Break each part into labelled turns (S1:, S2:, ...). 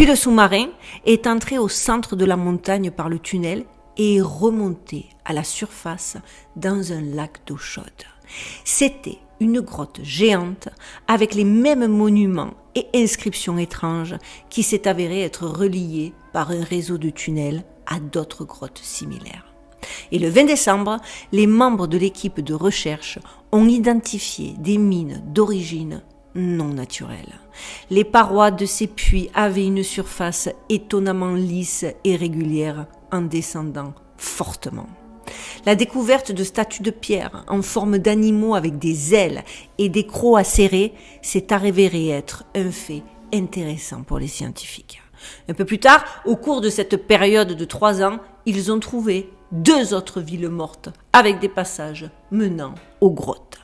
S1: Puis le sous-marin est entré au centre de la montagne par le tunnel et est remonté à la surface dans un lac d'eau chaude. C'était une grotte géante avec les mêmes monuments et inscriptions étranges qui s'est avéré être reliées par un réseau de tunnels à d'autres grottes similaires. Et le 20 décembre, les membres de l'équipe de recherche ont identifié des mines d'origine non naturelle. Les parois de ces puits avaient une surface étonnamment lisse et régulière en descendant fortement. La découverte de statues de pierre en forme d'animaux avec des ailes et des crocs acérés s'est avéré être un fait intéressant pour les scientifiques. Un peu plus tard, au cours de cette période de 3 ans, ils ont trouvé 2 autres villes mortes avec des passages menant aux grottes.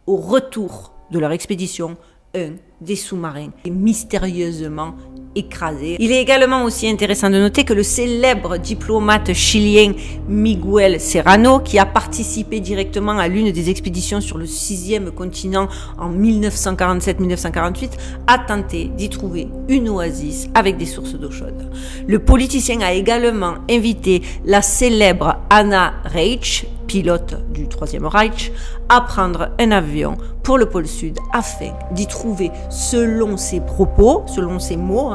S1: Au retour de leur expédition, un des sous-marins est mystérieusement écrasé. Il est également aussi intéressant de noter que le célèbre diplomate chilien Miguel Serrano, qui a participé directement à l'une des expéditions sur le 6e continent en 1947-1948, a tenté d'y trouver une oasis avec des sources d'eau chaude. Le politicien a également invité la célèbre Anna Reich, pilote du Troisième Reich, à prendre un avion pour le pôle Sud afin d'y trouver, selon ses propos, selon ses mots,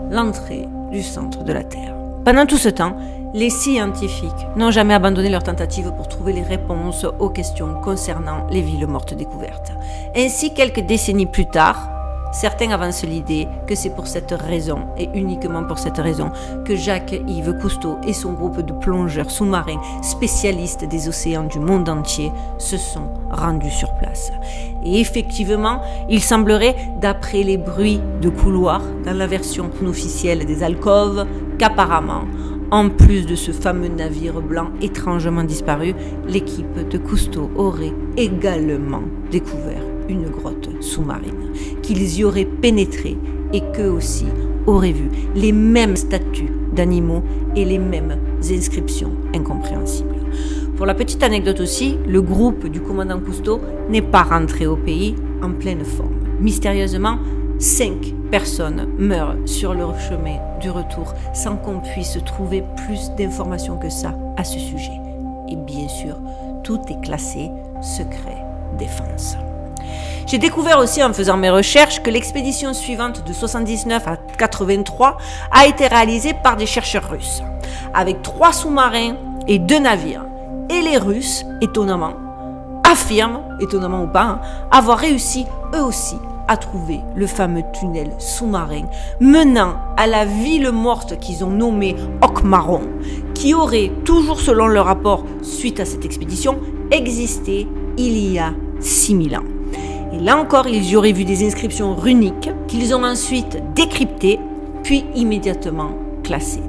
S1: l'entrée du centre de la Terre. Pendant tout ce temps, les scientifiques n'ont jamais abandonné leur tentative pour trouver les réponses aux questions concernant les villes mortes découvertes. Ainsi, quelques décennies plus tard, certains avancent l'idée que c'est pour cette raison, et uniquement pour cette raison, que Jacques-Yves Cousteau et son groupe de plongeurs sous-marins spécialistes des océans du monde entier se sont rendus sur place. Et effectivement, il semblerait, d'après les bruits de couloirs dans la version non officielle des alcôves, qu'apparemment, en plus de ce fameux navire blanc étrangement disparu, l'équipe de Cousteau aurait également découvert une grotte sous-marine, qu'ils y auraient pénétré et qu'eux aussi auraient vu les mêmes statues d'animaux et les mêmes inscriptions incompréhensibles. Pour la petite anecdote aussi, le groupe du commandant Cousteau n'est pas rentré au pays en pleine forme. Mystérieusement, 5 personnes meurent sur leur chemin du retour sans qu'on puisse trouver plus d'informations que ça à ce sujet. Et bien sûr, tout est classé secret défense. J'ai découvert aussi en faisant mes recherches que l'expédition suivante de 79 à 83 a été réalisée par des chercheurs russes, avec 3 sous-marins et 2 navires. Et les Russes, étonnamment, affirment, étonnamment ou pas, avoir réussi eux aussi à trouver le fameux tunnel sous-marin menant à la ville morte qu'ils ont nommée Okmaron, qui aurait, toujours selon leur rapport suite à cette expédition, existé il y a 6000 ans. Et là encore, ils y auraient vu des inscriptions runiques qu'ils ont ensuite décryptées, puis immédiatement classées.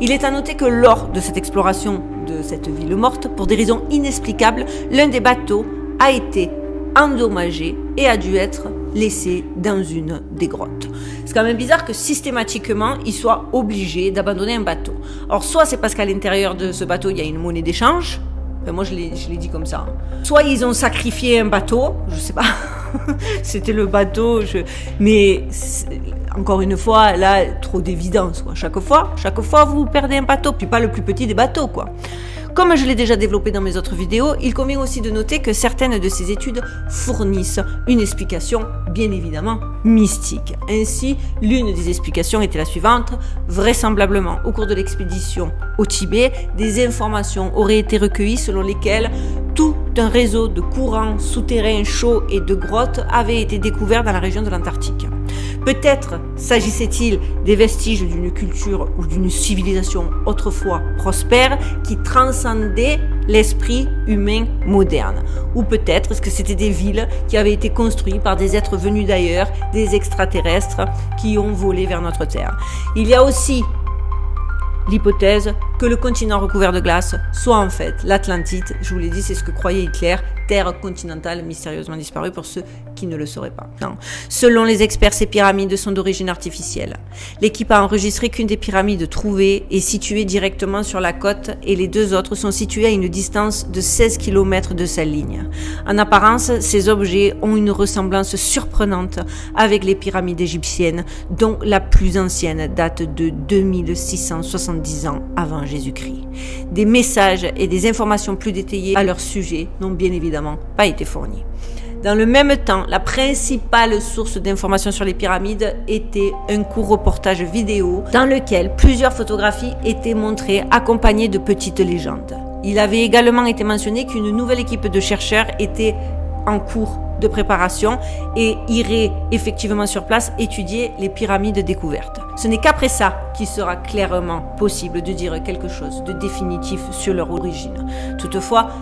S1: Il est à noter que lors de cette exploration de cette ville morte, pour des raisons inexplicables, l'un des bateaux a été endommagé et a dû être laissé dans une des grottes. C'est quand même bizarre que systématiquement, ils soient obligés d'abandonner un bateau. Alors, soit c'est parce qu'à l'intérieur de ce bateau, il y a une monnaie d'échange. Enfin, moi, je l'ai dit comme ça. Soit ils ont sacrifié un bateau, je sais pas. C'était le bateau, mais encore une fois, là, trop d'évidence, quoi. Chaque fois, vous perdez un bateau, puis pas le plus petit des bateaux, quoi. Comme je l'ai déjà développé dans mes autres vidéos, il convient aussi de noter que certaines de ces études fournissent une explication, bien évidemment, mystique. Ainsi, l'une des explications était la suivante. Vraisemblablement, au cours de l'expédition au Tibet, des informations auraient été recueillies selon lesquelles tout un réseau de courants souterrains chauds et de grottes avait été découvert dans la région de l'Antarctique. Peut-être s'agissait-il des vestiges d'une culture ou d'une civilisation autrefois prospère qui transcendait l'esprit humain moderne. Ou peut-être est-ce que c'était des villes qui avaient été construites par des êtres venus d'ailleurs, des extraterrestres qui ont volé vers notre Terre. Il y a aussi l'hypothèse que le continent recouvert de glace soit en fait l'Atlantide, je vous l'ai dit, c'est ce que croyait Hitler, terre continentale mystérieusement disparue pour ceux qui ne le sauraient pas. Non. Selon les experts, ces pyramides sont d'origine artificielle. L'équipe a enregistré qu'une des pyramides trouvées est située directement sur la côte et les deux autres sont situées à une distance de 16 km de sa ligne. En apparence, ces objets ont une ressemblance surprenante avec les pyramides égyptiennes, dont la plus ancienne date de 2670 ans avant Jésus-Christ. Des messages et des informations plus détaillées à leur sujet n'ont bien évidemment pas été fournis. Dans le même temps, la principale source d'informations sur les pyramides était un court reportage vidéo dans lequel plusieurs photographies étaient montrées accompagnées de petites légendes. Il avait également été mentionné qu'une nouvelle équipe de chercheurs était en cours de préparation et irait effectivement sur place étudier les pyramides découvertes. Ce n'est qu'après ça qu'il sera clairement possible de dire quelque chose de définitif sur leur origine. Toutefois,